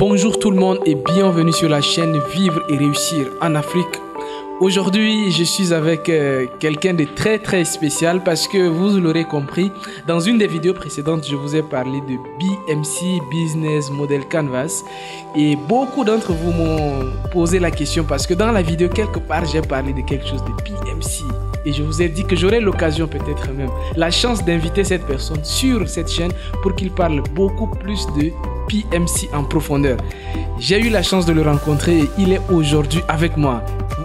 Bonjour tout le monde et bienvenue sur la chaîne Vivre et Réussir en Afrique. Aujourd'hui, je suis avec quelqu'un de très spécial parce que vous l'aurez compris, dans une des vidéos précédentes, je vous ai parlé de BMC, Business Model Canvas. Et beaucoup d'entre vous m'ont posé la question parce que dans la vidéo, quelque part, j'ai parlé de quelque chose de BMC. Et je vous ai dit que j'aurai l'occasion, peut-être même, la chance d'inviter cette personne sur cette chaîne pour qu'il parle beaucoup plus de PMC en profondeur. J'ai eu la chance de le rencontrer et il est aujourd'hui avec moi.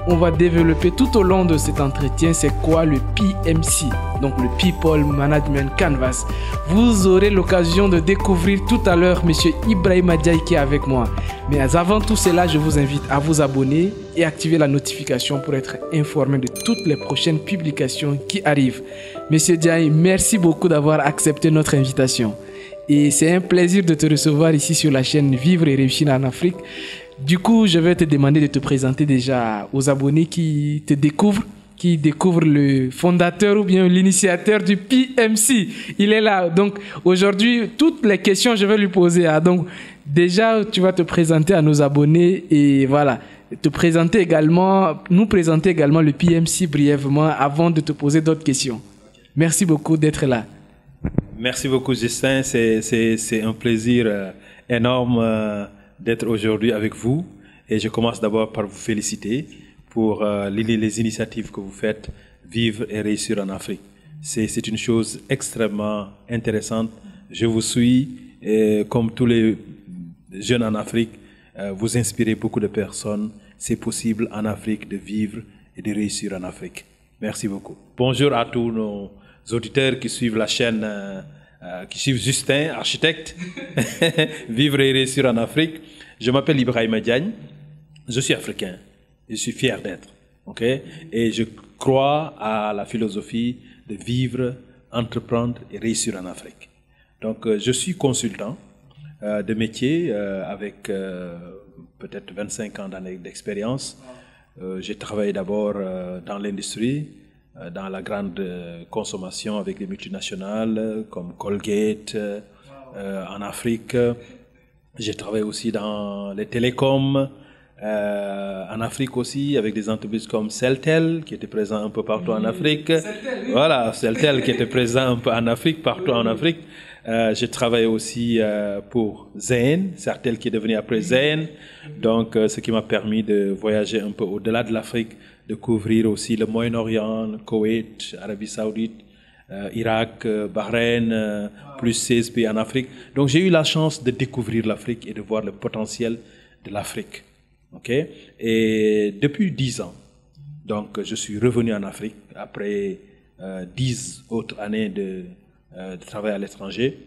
On va développer tout au long de cet entretien c'est quoi le PMC, donc le People Management Canvas. Vous aurez l'occasion de découvrir tout à l'heure M. Ibrahima Diaye qui est avec moi. Mais avant tout cela, je vous invite à vous abonner et activer la notification pour être informé de toutes les prochaines publications qui arrivent. M. Diaye, merci beaucoup d'avoir accepté notre invitation. Et c'est un plaisir de te recevoir ici sur la chaîne Vivre et Réussir en Afrique. Du coup, je vais te demander de te présenter déjà aux abonnés qui te découvrent, qui découvrent le fondateur ou bien l'initiateur du PMC. Il est là. Donc, aujourd'hui, toutes les questions, je vais lui poser. Donc, déjà, tu vas te présenter à nos abonnés et voilà, te présenter également, nous présenter également le PMC brièvement avant de te poser d'autres questions. Merci beaucoup d'être là. Merci beaucoup, Justin. C'est un plaisir énorme d'être aujourd'hui avec vous. Et je commence d'abord par vous féliciter pour les initiatives que vous faites, Vivre et Réussir en Afrique. C'est une chose extrêmement intéressante. Je vous suis, et comme tous les jeunes en Afrique, vous inspirez beaucoup de personnes. C'est possible en Afrique de vivre et de réussir en Afrique. Merci beaucoup. Bonjour à tous nos auditeurs qui suivent la chaîne, qui suivent Justin, architecte, Vivre et Réussir en Afrique. Je m'appelle Ibrahima Diaye, je suis africain, je suis fier d'être, ok? Et je crois à la philosophie de vivre, entreprendre et réussir en Afrique. Donc, je suis consultant de métier avec peut-être 25 ans d'expérience. J'ai travaillé d'abord dans l'industrie, dans la grande consommation avec les multinationales comme Colgate en Afrique. J'ai travaillé aussi dans les télécoms en Afrique aussi avec des entreprises comme Celtel qui étaient présents un peu partout en Afrique. Voilà, Celtel qui était présent un peu en Afrique, partout en Afrique. J'ai travaillé aussi pour Zain, Celtel qui est devenu après Zain. Donc, ce qui m'a permis de voyager un peu au-delà de l'Afrique, de couvrir aussi le Moyen-Orient, Koweït, Arabie Saoudite, Irak, Bahreïn, plus 16 pays en Afrique. Donc j'ai eu la chance de découvrir l'Afrique et de voir le potentiel de l'Afrique. Okay? Et depuis 10 ans, donc je suis revenu en Afrique après 10 autres années de travail à l'étranger.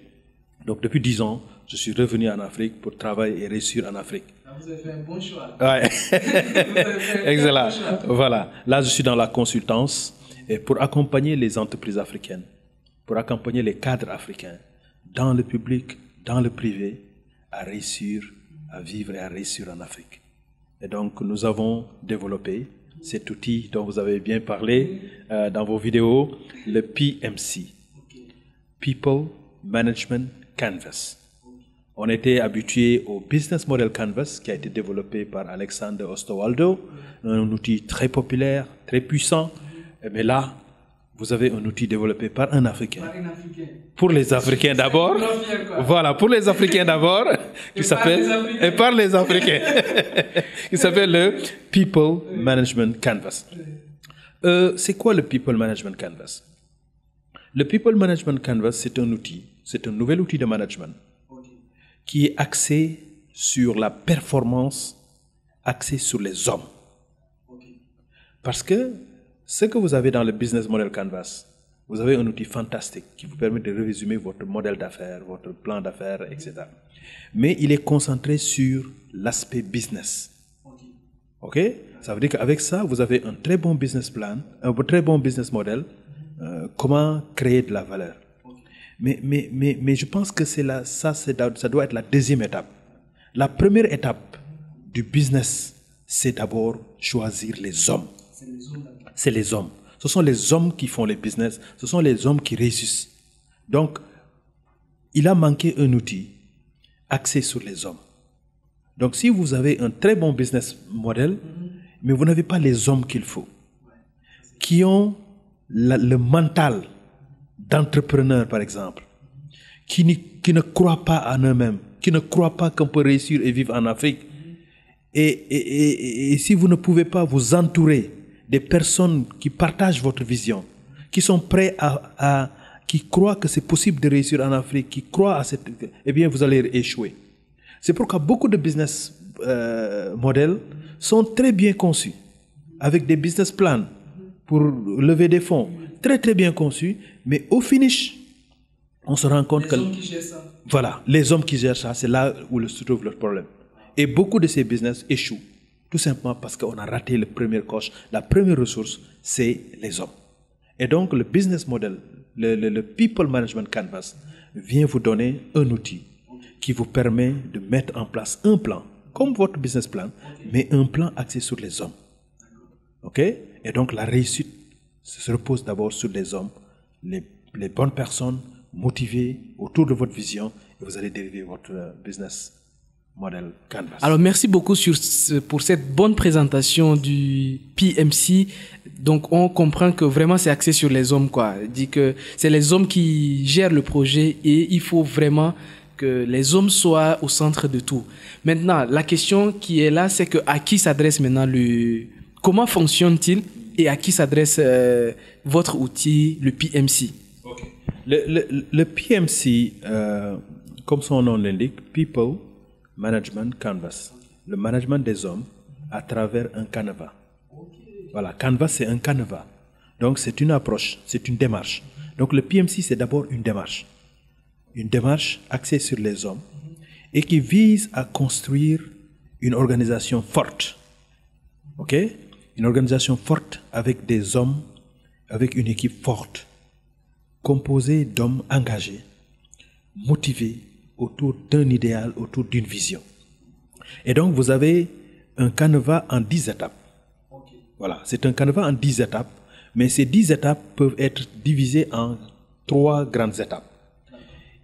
Donc depuis 10 ans, je suis revenu en Afrique pour travailler et réussir en Afrique. Vous avez fait un bon choix. Ouais. Excellent. Voilà. Là, je suis dans la consultance et pour accompagner les entreprises africaines, pour accompagner les cadres africains, dans le public, dans le privé, à réussir, à vivre et à réussir en Afrique. Et donc, nous avons développé cet outil dont vous avez bien parlé dans vos vidéos, le PMC, People Management Canvas. On était habitué au Business Model Canvas qui a été développé par Alexander Osterwalder, un outil très populaire, très puissant. Mais là, vous avez un outil développé par un Africain. Par un Africain. Pour les Africains d'abord. Voilà, pour les Africains d'abord. Qui s'appelle et par les Africains. Qui s'appelle le People Management Canvas. C'est quoi le People Management Canvas? Le People Management Canvas, c'est un outil, c'est un nouvel outil de management qui est axé sur la performance, axé sur les hommes. Parce que ce que vous avez dans le Business Model Canvas, vous avez un outil fantastique qui vous permet de résumer votre modèle d'affaires, votre plan d'affaires, etc. Mais il est concentré sur l'aspect business. OK? Ça veut dire qu'avec ça, vous avez un très bon business plan, un très bon business model, comment créer de la valeur. Mais je pense que ça doit être la deuxième étape. La première étape du business, c'est d'abord choisir les hommes. C'est les hommes. Ce sont les hommes qui font les business. Ce sont les hommes qui réussissent. Donc, il a manqué un outil axé sur les hommes. Donc, si vous avez un très bon business model, mais vous n'avez pas les hommes qu'il faut, qui ont le mental d'entrepreneur, par exemple, qui ne croient pas en eux-mêmes, qui ne croient pas qu'on peut réussir et vivre en Afrique. Et si vous ne pouvez pas vous entourer des personnes qui partagent votre vision, qui sont prêts qui croient que c'est possible de réussir en Afrique, qui croient à cette... Eh bien, vous allez échouer. C'est pourquoi beaucoup de business models sont très bien conçus, avec des business plans pour lever des fonds, très très bien conçus, mais au finish, on se rend compte que... Les hommes qui gèrent ça. Voilà, les hommes qui gèrent ça, c'est là où se trouve le problème. Et beaucoup de ces business échouent, tout simplement parce qu'on a raté le premier coche. La première ressource, c'est les hommes. Et donc, le business model, le People Management Canvas, vient vous donner un outil qui vous permet de mettre en place un plan, comme votre business plan, mais un plan axé sur les hommes. OK? Et donc, la réussite se repose d'abord sur les hommes, les bonnes personnes motivées autour de votre vision, et vous allez dériver votre business model Canvas. Alors, merci beaucoup pour cette bonne présentation du PMC. Donc, on comprend que vraiment c'est axé sur les hommes, quoi. Il dit que c'est les hommes qui gèrent le projet et il faut vraiment que les hommes soient au centre de tout. Maintenant, la question qui est là, c'est que à qui s'adresse maintenant comment fonctionne-t-il et à qui s'adresse votre outil, le PMC? Okay. Le PMC, comme son nom l'indique, People Management Canvas, le management des hommes à travers un canevas. Voilà, Canvas, c'est un canevas. Donc, c'est une approche, c'est une démarche. Donc, le PMC, c'est d'abord une démarche. Une démarche axée sur les hommes et qui vise à construire une organisation forte. OK? Une organisation forte avec des hommes, avec une équipe forte, composée d'hommes engagés, motivés autour d'un idéal, autour d'une vision. Et donc, vous avez un canevas en 10 étapes. Voilà, c'est un canevas en 10 étapes, mais ces 10 étapes peuvent être divisées en 3 grandes étapes.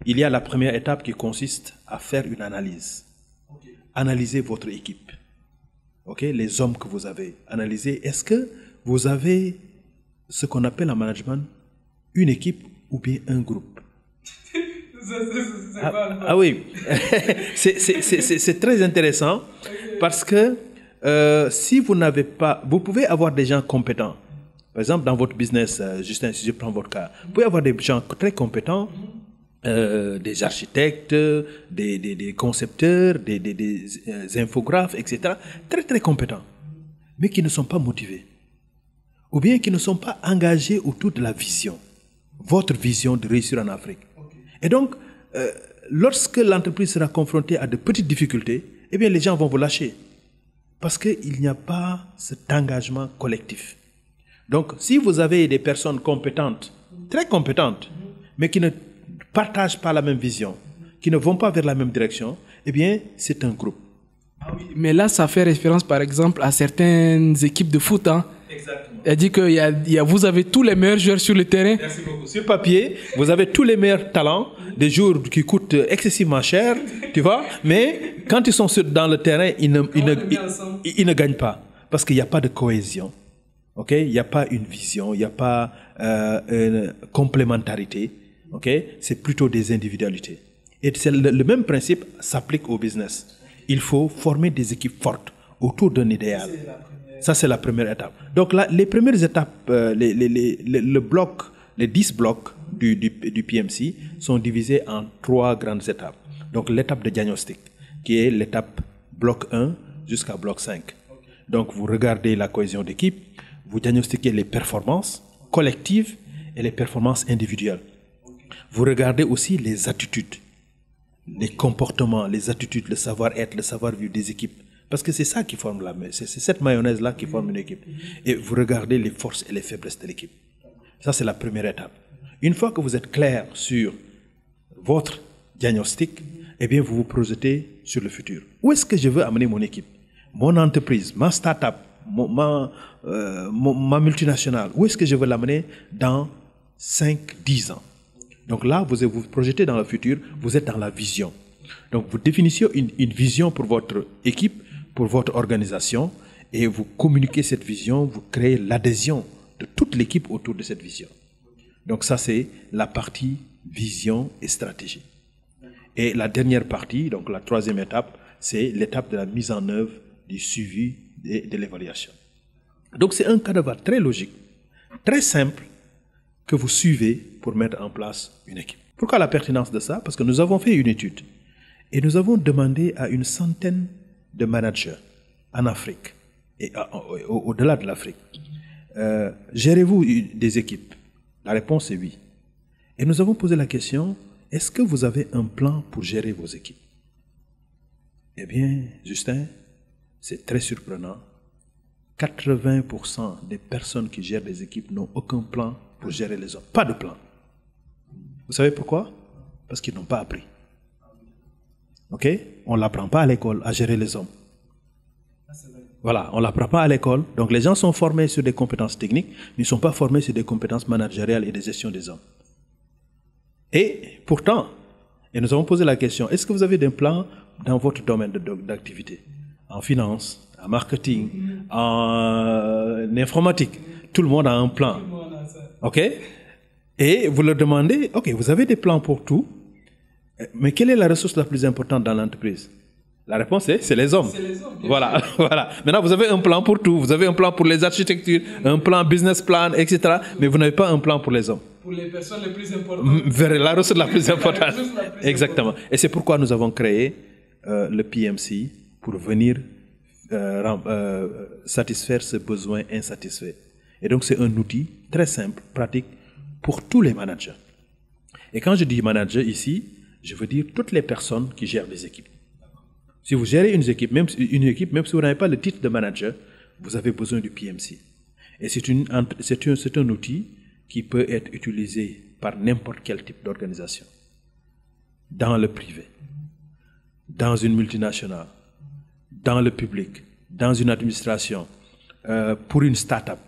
Il y a la première étape qui consiste à faire une analyse. Analysez votre équipe. Okay? Les hommes que vous avez. Analysez, est-ce que vous avez ce qu'on appelle en management une équipe ou bien un groupe? Ah oui, c'est très intéressant parce que si vous n'avez pas, vous pouvez avoir des gens compétents. Par exemple, dans votre business, Justin, si je prends votre cas, vous pouvez avoir des gens très compétents, des architectes, des concepteurs, des infographes, etc. Très très compétents, mais qui ne sont pas motivés, ou bien qui ne sont pas engagés autour de la vision, votre vision de réussir en Afrique. Et donc, lorsque l'entreprise sera confrontée à de petites difficultés, eh bien les gens vont vous lâcher. Parce qu'il n'y a pas cet engagement collectif. Donc, si vous avez des personnes compétentes, très compétentes, mais qui ne partagent pas la même vision, qui ne vont pas vers la même direction, eh bien, c'est un groupe. Ah oui, mais là, ça fait référence, par exemple, à certaines équipes de foot. Hein. Exactement. Elle dit que vous avez tous les meilleurs joueurs sur le terrain. Merci beaucoup. Sur papier, vous avez tous les meilleurs talents, des joueurs qui coûtent excessivement cher, tu vois, mais quand ils sont dans le terrain, ils ne gagnent pas, parce qu'il n'y a pas de cohésion. Okay? Il n'y a pas une vision, il n'y a pas une complémentarité. Okay? C'est plutôt des individualités. Et le même principe s'applique au business. Il faut former des équipes fortes autour d'un idéal. Ça, c'est la première étape. Donc, là, les premières étapes, les 10 blocs du PMC sont divisés en 3 grandes étapes. Donc, l'étape de diagnostic, qui est l'étape bloc 1 jusqu'à bloc 5. Donc, vous regardez la cohésion d'équipe, vous diagnostiquez les performances collectives et les performances individuelles. Vous regardez aussi les attitudes, les comportements, les attitudes, le savoir-être, le savoir-vivre des équipes. Parce que c'est ça qui forme c'est cette mayonnaise-là qui forme une équipe. Et vous regardez les forces et les faiblesses de l'équipe. Ça, c'est la première étape. Une fois que vous êtes clair sur votre diagnostic, eh bien, vous vous projetez sur le futur. Où est-ce que je veux amener mon équipe? Mon entreprise, ma start-up, ma multinationale, où est-ce que je veux l'amener dans 5-10 ans? Donc là, vous vous projetez dans le futur, vous êtes dans la vision. Donc, vous définissez une vision pour votre équipe, pour votre organisation, et vous communiquez cette vision, vous créez l'adhésion de toute l'équipe autour de cette vision. Donc, ça, c'est la partie vision et stratégie. Et la dernière partie, donc la troisième étape, c'est l'étape de la mise en œuvre, du suivi et de l'évaluation. Donc, c'est un canevas très logique, très simple, que vous suivez pour mettre en place une équipe. Pourquoi la pertinence de ça? Parce que nous avons fait une étude et nous avons demandé à une centaine de managers en Afrique et au-delà de l'Afrique, gérez-vous des équipes? La réponse est oui. Et nous avons posé la question, est-ce que vous avez un plan pour gérer vos équipes? Eh bien, Justin, c'est très surprenant. 80% des personnes qui gèrent des équipes n'ont aucun plan pour gérer les hommes. Pas de plan. Vous savez pourquoi? Parce qu'ils n'ont pas appris. Ok? On ne l'apprend pas à l'école à gérer les hommes. Voilà, on ne l'apprend pas à l'école. Donc les gens sont formés sur des compétences techniques, mais ils ne sont pas formés sur des compétences managériales et de gestion des hommes. Et pourtant, et nous avons posé la question, est-ce que vous avez des plans dans votre domaine d'activité? En finance, en marketing, en informatique. Tout le monde a un plan. OK? Et vous leur demandez, OK, vous avez des plans pour tout, mais quelle est la ressource la plus importante dans l'entreprise? La réponse est, c'est les hommes. C'est les hommes. Voilà, voilà. Maintenant, vous avez un plan pour tout. Vous avez un plan pour les architectures, un plan business plan, etc. Mais vous n'avez pas un plan pour les hommes. Pour les personnes les plus importantes. Vers la ressource la plus importante. Exactement. Et c'est pourquoi nous avons créé le PMC pour venir satisfaire ce besoin insatisfait. Et donc, c'est un outil très simple, pratique, pour tous les managers. Et quand je dis manager ici, je veux dire toutes les personnes qui gèrent des équipes. Si vous gérez une équipe, même si vous n'avez pas le titre de manager, vous avez besoin du PMC. Et c'est un outil qui peut être utilisé par n'importe quel type d'organisation. Dans le privé, dans une multinationale, dans le public, dans une administration, pour une start-up.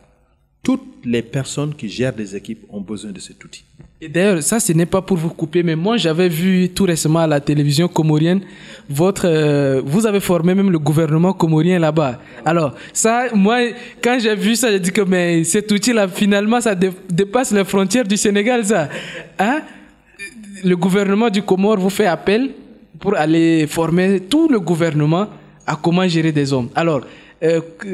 Toutes les personnes qui gèrent des équipes ont besoin de cet outil. Et d'ailleurs, ça, ce n'est pas pour vous couper, mais moi, j'avais vu tout récemment à la télévision comorienne, vous avez formé même le gouvernement comorien là-bas. Alors, ça, moi, quand j'ai vu ça, j'ai dit que mais cet outil-là, finalement, ça dépasse les frontières du Sénégal, ça. Hein? Le gouvernement du Comore vous fait appel pour aller former tout le gouvernement à comment gérer des hommes. Alors,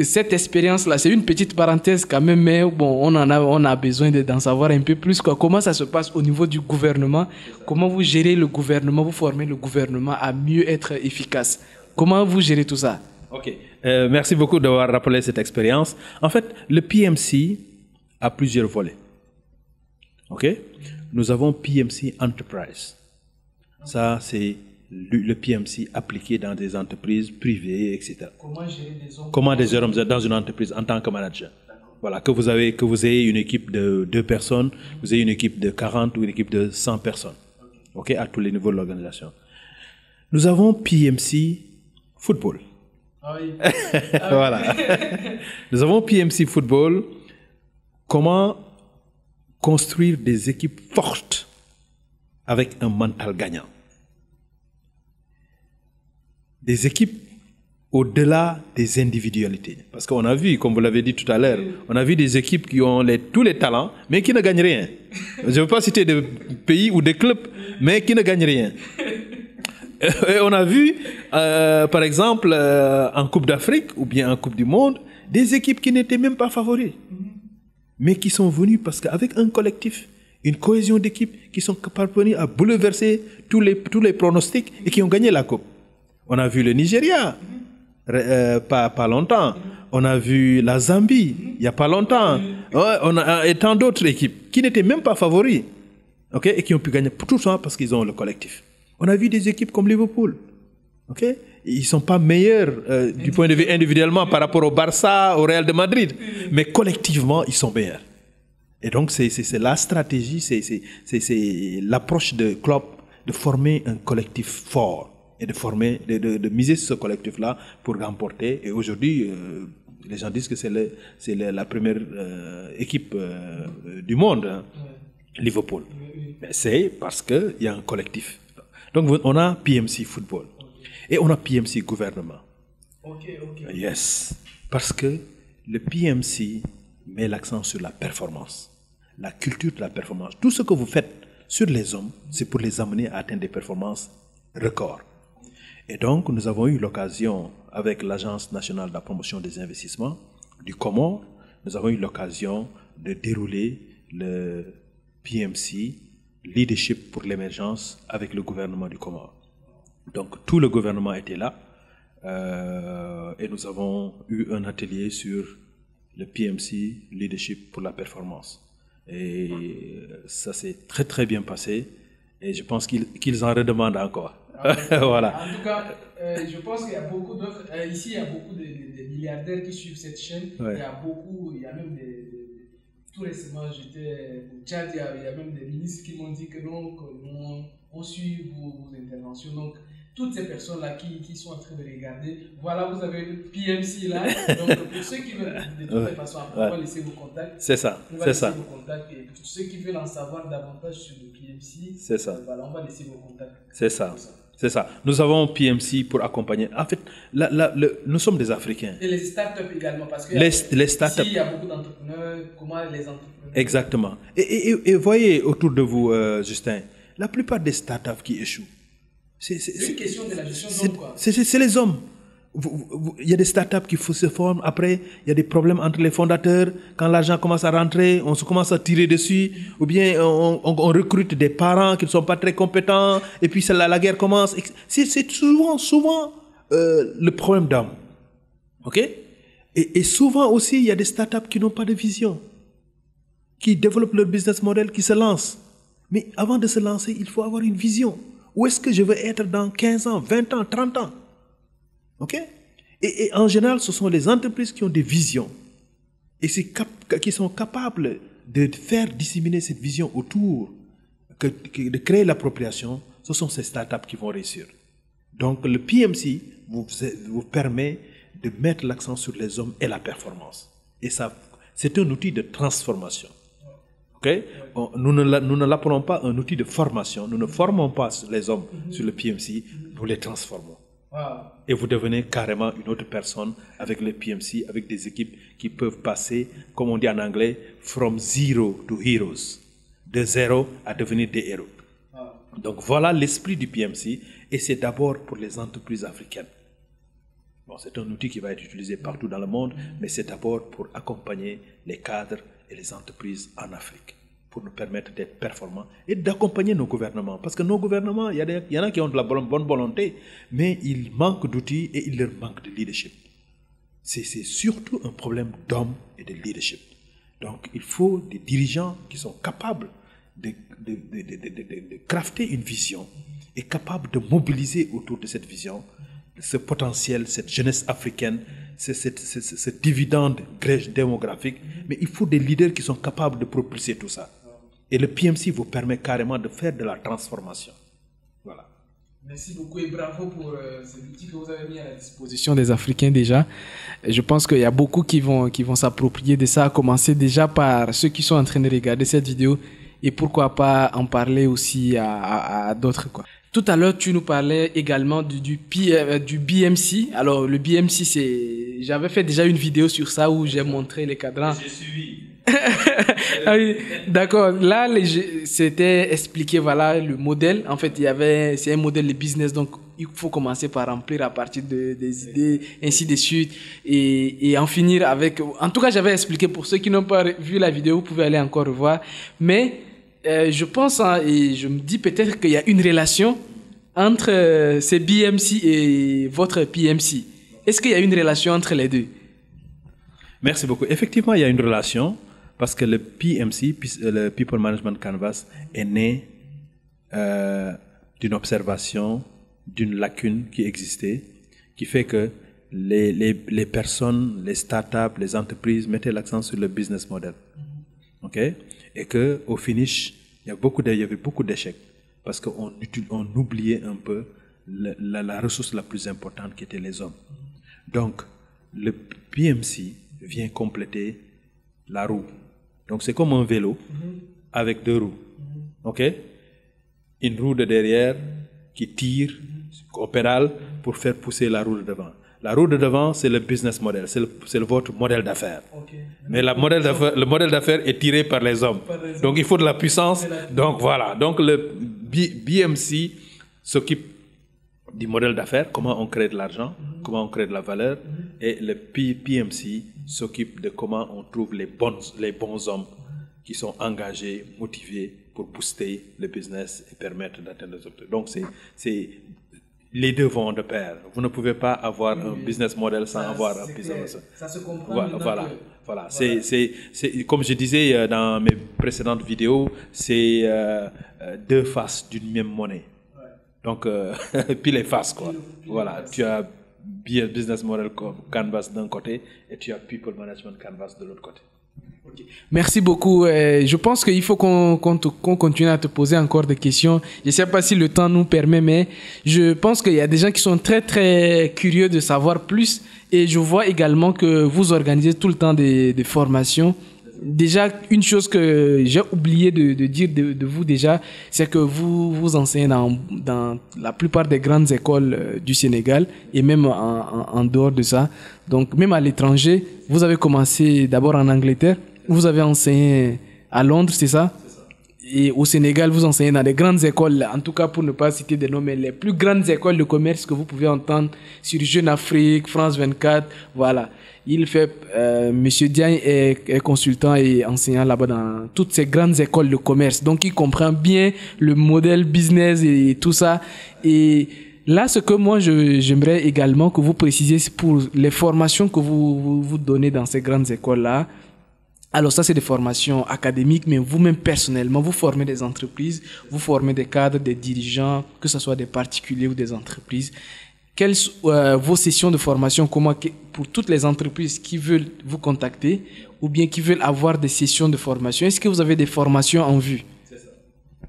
cette expérience-là, c'est une petite parenthèse quand même, mais bon, on a besoin d'en savoir un peu plus. Comment ça se passe au niveau du gouvernement? Comment vous gérez le gouvernement? Vous formez le gouvernement à mieux être efficace? Comment vous gérez tout ça? Ok, merci beaucoup d'avoir rappelé cette expérience. En fait, le PMC a plusieurs volets. Ok, nous avons PMC Enterprise. Ça, c'est le PMC appliqué dans des entreprises privées, etc. Comment gérer des hommes dans une entreprise en tant que manager? Voilà, que vous ayez une équipe de 2 personnes, vous ayez une équipe de 40 ou une équipe de 100 personnes. OK, à tous les niveaux de l'organisation. Nous avons PMC Football. Ah oui. Voilà. Nous avons PMC Football. Comment construire des équipes fortes avec un mental gagnant? Des équipes au-delà des individualités. Parce qu'on a vu, comme vous l'avez dit tout à l'heure, on a vu des équipes qui ont tous les talents, mais qui ne gagnent rien. Je ne veux pas citer de pays ou de clubs, mais qui ne gagnent rien. Et on a vu, par exemple, en Coupe d'Afrique ou bien en Coupe du Monde, des équipes qui n'étaient même pas favoris, mais qui sont venues parce qu'avec un collectif, une cohésion d'équipe, qui sont parvenus à bouleverser tous les pronostics et qui ont gagné la Coupe. On a vu le Nigeria, pas longtemps. On a vu la Zambie, il n'y a pas longtemps. Et tant d'autres équipes qui n'étaient même pas favoris, okay, et qui ont pu gagner tout ça parce qu'ils ont le collectif. On a vu des équipes comme Liverpool. Okay? Ils ne sont pas meilleurs du point de vue individuellement par rapport au Barça, au Real de Madrid, mais collectivement, ils sont meilleurs. Et donc, c'est la stratégie, c'est l'approche de Klopp de former un collectif fort. Et de miser sur ce collectif-là pour remporter. Et aujourd'hui, les gens disent que c'est la première équipe du monde, hein, Liverpool. Mais c'est parce qu'il y a un collectif. Donc, on a PMC football et on a PMC gouvernement. Ok. Yes. Parce que le PMC met l'accent sur la performance, la culture de la performance. Tout ce que vous faites sur les hommes, c'est pour les amener à atteindre des performances records. Et donc, nous avons eu l'occasion, avec l'Agence nationale de la promotion des investissements du Comore, nous avons eu l'occasion de dérouler le PMC, Leadership pour l'émergence, avec le gouvernement du Comore. Donc, tout le gouvernement était là et nous avons eu un atelier sur le PMC, Leadership pour la performance. Et ça s'est très très bien passé et je pense qu'ils en redemandent encore. Voilà. En tout cas, je pense qu'il y a beaucoup d'autres. Ici, il y a beaucoup de milliardaires qui suivent cette chaîne. Ouais. Il y a même tout récemment, j'étais au Tchad, il y a même des ministres qui m'ont dit que non, on suit vos interventions. Donc, toutes ces personnes-là qui sont en train de regarder, voilà, vous avez le PMC là. Donc, pour ceux qui veulent, de toutes les façons, après, on va laisser vos contacts. C'est ça, on va laisser vos contacts. Et pour ceux qui veulent en savoir davantage sur le PMC, c'est ça. Voilà, on va laisser vos contacts. C'est ça. C'est ça. Nous avons PMC pour accompagner. En fait, nous sommes des Africains. Et les startups également, parce que les startups. Ici, il y a beaucoup d'entrepreneurs. Comment les entrepreneurs. Exactement. Et voyez autour de vous, Justin, la plupart des startups qui échouent. C'est une question de la gestion d'hommes, quoi. C'est les hommes. Il y a des startups qui se forment. Après, il y a des problèmes entre les fondateurs. Quand l'argent commence à rentrer, on se commence à tirer dessus. Ou bien on recrute des parents qui ne sont pas très compétents. Et puis la guerre commence. C'est souvent le problème d'hommes. OK? Et souvent aussi, il y a des startups qui n'ont pas de vision, qui développent leur business model, qui se lancent. Mais avant de se lancer, il faut avoir une vision. Où est-ce que je veux être dans 15 ans, 20 ans, 30 ans? OK? Et en général, ce sont les entreprises qui ont des visions et qui sont capables de faire disséminer cette vision autour, de créer l'appropriation. Ce sont ces startups qui vont réussir. Donc, le PMC vous permet de mettre l'accent sur les hommes et la performance. Et ça, c'est un outil de transformation. Okay? Nous ne l'appelons pas un outil de formation. Nous ne formons pas les hommes sur le PMC, nous les transformons. Wow. Et vous devenez carrément une autre personne avec le PMC, avec des équipes qui peuvent passer, comme on dit en anglais, from zero to heroes. De zéro à devenir des héros. Wow. Donc voilà l'esprit du PMC et c'est d'abord pour les entreprises africaines. Bon, c'est un outil qui va être utilisé partout dans le monde, mais c'est d'abord pour accompagner les cadres et les entreprises en Afrique, pour nous permettre d'être performants et d'accompagner nos gouvernements. Parce que nos gouvernements, il y en a qui ont de la bonne volonté, mais ils manquent d'outils et il leur manque de leadership. C'est surtout un problème d'hommes et de leadership. Donc, il faut des dirigeants qui sont capables de crafter une vision et capables de mobiliser autour de cette vision ce potentiel, cette jeunesse africaine, ce dividende démographique. Mais il faut des leaders qui sont capables de propulser tout ça. Et le PMC vous permet carrément de faire de la transformation. Voilà. Merci beaucoup et bravo pour cet outil que vous avez mis à la disposition des Africains déjà. Et je pense qu'il y a beaucoup qui vont s'approprier de ça, à commencer déjà par ceux qui sont en train de regarder cette vidéo et pourquoi pas en parler aussi à d'autres, quoi. Tout à l'heure, tu nous parlais également du BMC. Alors, le BMC, j'avais fait déjà une vidéo sur ça où j'ai montré les cadrans. J'ai suivi. Ah oui, d'accord. Là, c'était expliqué, voilà, le modèle. En fait, c'est un modèle de business, donc il faut commencer par remplir à partir des idées, ainsi de suite, et en finir avec. En tout cas, j'avais expliqué pour ceux qui n'ont pas vu la vidéo, vous pouvez aller encore revoir. Mais je pense, et je me dis peut-être qu'il y a une relation entre ces BMC et votre PMC. Est-ce qu'il y a une relation entre les deux? Merci beaucoup. Effectivement, il y a une relation parce que le PMC, le People Management Canvas, est né d'une observation, d'une lacune qui existait, qui fait que les personnes, les startups, les entreprises mettaient l'accent sur le business model. Okay? Et qu'au finish, il y avait beaucoup d'échecs parce qu'on oubliait un peu la ressource la plus importante qui était les hommes. Donc, le PMC vient compléter la roue. Donc, c'est comme un vélo avec deux roues. OK? Une roue de derrière qui tire au pédale pour faire pousser la roue de devant. La roue de devant, c'est le business model, c'est votre modèle d'affaires. Okay. Mais le modèle d'affaires est tiré par les hommes. Donc, il faut de la puissance. Donc, voilà. Donc, le BMC s'occupe du modèle d'affaires, comment on crée de l'argent, comment on crée de la valeur. Et le PMC s'occupe de comment on trouve les bons hommes qui sont engagés, motivés pour booster le business et permettre d'atteindre les objectifs. Donc, les deux vont de pair. Vous ne pouvez pas avoir un business model sans avoir un business. Ça se comprend. Voilà. C'est comme je disais dans mes précédentes vidéos, c'est deux faces d'une même monnaie. Ouais. Donc, puis les faces, quoi. Voilà. Tu as business model canvas d'un côté et tu as people management canvas de l'autre côté. Okay. Merci beaucoup. Je pense qu'il faut qu'on continue à te poser encore des questions. Je ne sais pas si le temps nous permet, mais je pense qu'il y a des gens qui sont très, très curieux de savoir plus. Et je vois également que vous organisez tout le temps des formations. Déjà, une chose que j'ai oublié de dire de vous déjà, c'est que vous enseignez dans la plupart des grandes écoles du Sénégal et même en dehors de ça. Donc, même à l'étranger, vous avez commencé d'abord en Angleterre. Vous avez enseigné à Londres, c'est ça? Et au Sénégal, vous enseignez dans des grandes écoles, en tout cas pour ne pas citer des noms, mais les plus grandes écoles de commerce que vous pouvez entendre sur Jeune Afrique, France 24, voilà. Monsieur Diagne est consultant et enseignant là-bas dans toutes ces grandes écoles de commerce. Donc, il comprend bien le modèle business et tout ça. Et là, ce que moi, j'aimerais également que vous précisiez, c'est pour les formations que vous donnez dans ces grandes écoles-là. Alors ça, c'est des formations académiques, mais vous-même personnellement, vous formez des entreprises, vous formez des cadres, des dirigeants, que ce soit des particuliers ou des entreprises. Quelles vos sessions de formation, pour toutes les entreprises qui veulent vous contacter ou bien qui veulent avoir des sessions de formation, est-ce que vous avez des formations en vue? C'est ça.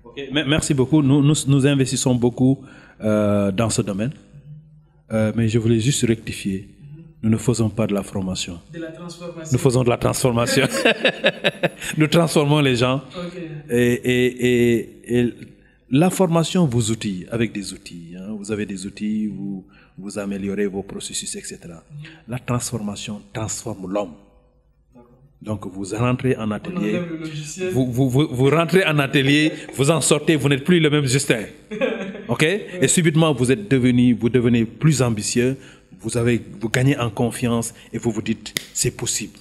Okay. Merci beaucoup. Nous investissons beaucoup dans ce domaine, mais je voulais juste rectifier. Nous ne faisons pas de la formation. De la transformation. Nous faisons de la transformation. Nous transformons les gens. Okay. Et la formation vous outille avec des outils. Hein. Vous avez des outils, vous améliorez vos processus, etc. La transformation transforme l'homme. Donc vous rentrez en atelier, vous rentrez en atelier, vous en sortez, vous n'êtes plus le même Justin. Ok? Et subitement vous devenez plus ambitieux. Vous gagnez en confiance et vous vous dites, c'est possible.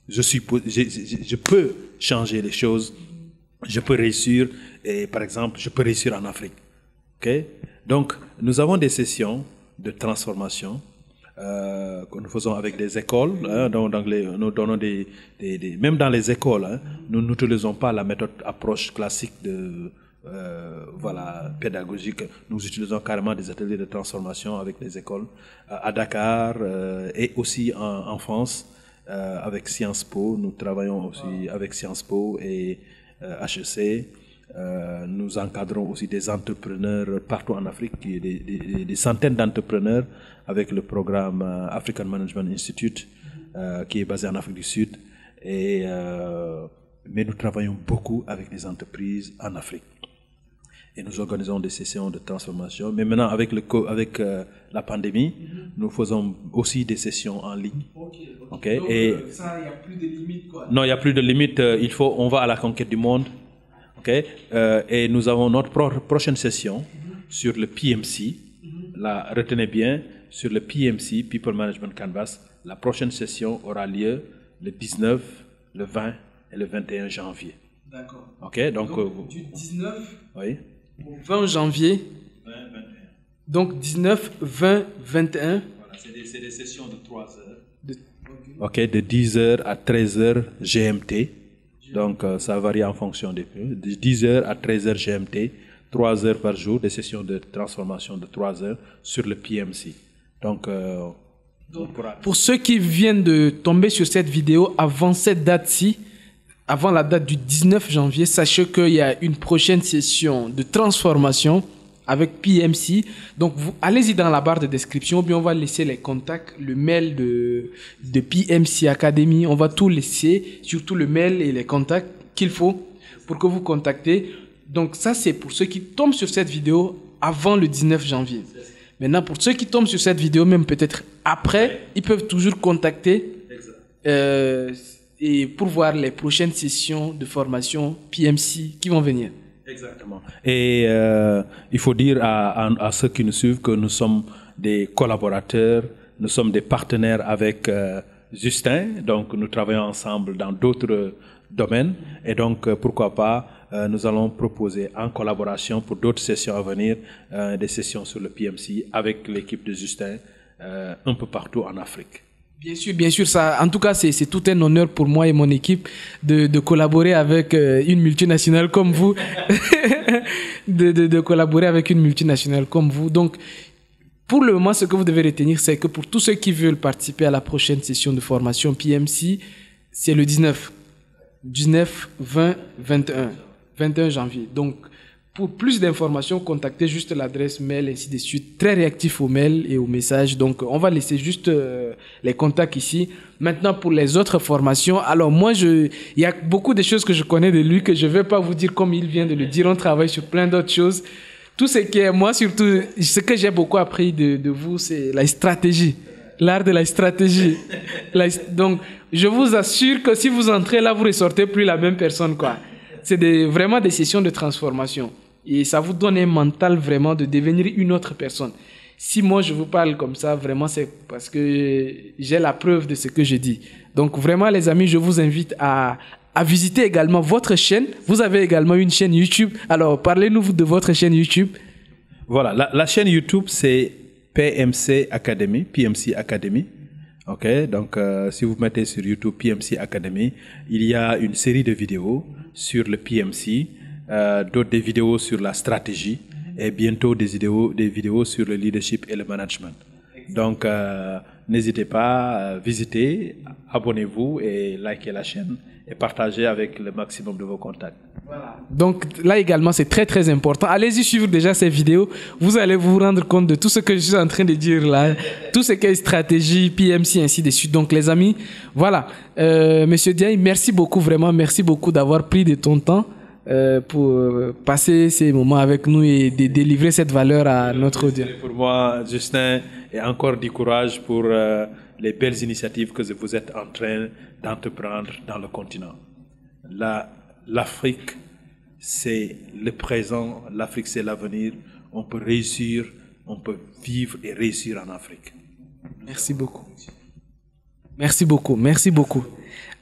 Je peux changer les choses. Je peux réussir. Et par exemple, je peux réussir en Afrique. Okay? Donc, nous avons des sessions de transformation que nous faisons avec des écoles. Hein, nous donnons même dans les écoles, hein, nous n'utilisons pas la méthode approche classique pédagogique. Nous utilisons carrément des ateliers de transformation avec les écoles à Dakar et aussi en France avec Sciences Po. Nous travaillons aussi avec Sciences Po et HEC. Nous encadrons aussi des entrepreneurs partout en Afrique, des centaines d'entrepreneurs avec le programme African Management Institute qui est basé en Afrique du Sud. Mais nous travaillons beaucoup avec les entreprises en Afrique. Et nous organisons des sessions de transformation. Mais maintenant, avec la pandémie, nous faisons aussi des sessions en ligne. Okay. Donc, et ça, il n'y a plus de limite, quoi. Non, il n'y a plus de limite. On va à la conquête du monde. Okay. Et nous avons notre prochaine session sur le PMC. Là, retenez bien, sur le PMC, People Management Canvas. La prochaine session aura lieu le 19, le 20 et le 21 janvier. D'accord. Ok, donc du 19 oui. au 20 janvier. 20, 21. Donc 19, 20, 21. Voilà, c'est des sessions de 3 heures. Ok, de 10h à 13h GMT. Donc ça varie en fonction de 10h à 13h GMT, 3 heures par jour, des sessions de transformation de 3 heures sur le PMC. Donc pour ceux qui viennent de tomber sur cette vidéo avant cette date-ci, avant la date du 19 janvier, sachez qu'il y a une prochaine session de transformation avec PMC. Donc, allez-y dans la barre de description, ou bien on va laisser les contacts, le mail de PMC Academy. On va tout laisser, surtout le mail et les contacts qu'il faut pour que vous contactez. Donc, ça, c'est pour ceux qui tombent sur cette vidéo avant le 19 janvier. Maintenant, pour ceux qui tombent sur cette vidéo, même peut-être après, ils peuvent toujours contacter et pour voir les prochaines sessions de formation PMC qui vont venir. Exactement. Et il faut dire à ceux qui nous suivent que nous sommes des collaborateurs, nous sommes des partenaires avec Justin, donc nous travaillons ensemble dans d'autres domaines et donc pourquoi pas nous allons proposer en collaboration pour d'autres sessions à venir des sessions sur le PMC avec l'équipe de Justin un peu partout en Afrique. Bien sûr, ça, en tout cas, c'est tout un honneur pour moi et mon équipe de collaborer avec une multinationale comme vous, de collaborer avec une multinationale comme vous. Donc, pour le moment, ce que vous devez retenir, c'est que pour tous ceux qui veulent participer à la prochaine session de formation PMC, c'est le 19, 20, 21 janvier. Donc, pour plus d'informations, contactez juste l'adresse mail, ainsi de suite. Très réactif aux mails et aux messages. Donc, on va laisser juste les contacts ici. Maintenant, pour les autres formations, alors moi, il y a beaucoup de choses que je connais de lui que je ne vais pas vous dire comme il vient de le dire. On travaille sur plein d'autres choses. Tout ce qui est, moi surtout, ce que j'ai beaucoup appris de vous, c'est la stratégie. L'art de la stratégie. Donc, je vous assure que si vous entrez là, vous ne ressortez plus la même personne, quoi. C'est vraiment des sessions de transformation. Et ça vous donne un mental vraiment de devenir une autre personne. Si moi je vous parle comme ça, vraiment c'est parce que j'ai la preuve de ce que je dis. Donc vraiment les amis, je vous invite à visiter également votre chaîne. Vous avez également une chaîne YouTube. Alors parlez-nous de votre chaîne YouTube. Voilà, la chaîne YouTube c'est PMC Academy, PMC Academy. Ok, donc si vous mettez sur YouTube PMC Academy, il y a une série de vidéos sur le PMC, d'autres des vidéos sur la stratégie et bientôt des vidéos sur le leadership et le management. Donc n'hésitez pas à visiter, abonnez-vous et likez la chaîne et partagez avec le maximum de vos contacts. Voilà. Donc là également c'est très très important. Allez-y suivre déjà ces vidéos. Vous allez vous rendre compte de tout ce que je suis en train de dire là, tout ce qui est stratégie, PMC, ainsi de suite. Donc les amis, voilà. Monsieur Diaye, merci beaucoup vraiment, merci beaucoup d'avoir pris de ton temps pour passer ces moments avec nous et de délivrer cette valeur à notre audience. Pour moi, Justin, et encore du courage pour les belles initiatives que vous êtes en train d'entreprendre dans le continent. L'Afrique, c'est le présent, l'Afrique, c'est l'avenir. On peut réussir, on peut vivre et réussir en Afrique. Merci beaucoup. Merci beaucoup, merci beaucoup.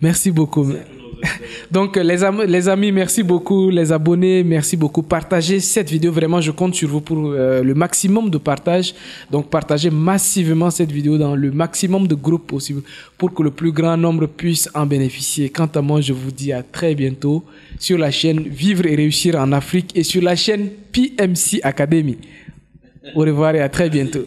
Merci beaucoup. Donc les amis, merci beaucoup. Les abonnés, merci beaucoup. Partagez cette vidéo. Vraiment, je compte sur vous pour le maximum de partage. Donc partagez massivement cette vidéo dans le maximum de groupes possible pour que le plus grand nombre puisse en bénéficier. Quant à moi, je vous dis à très bientôt sur la chaîne Vivre et Réussir en Afrique et sur la chaîne PMC Academy. Au revoir et à très bientôt.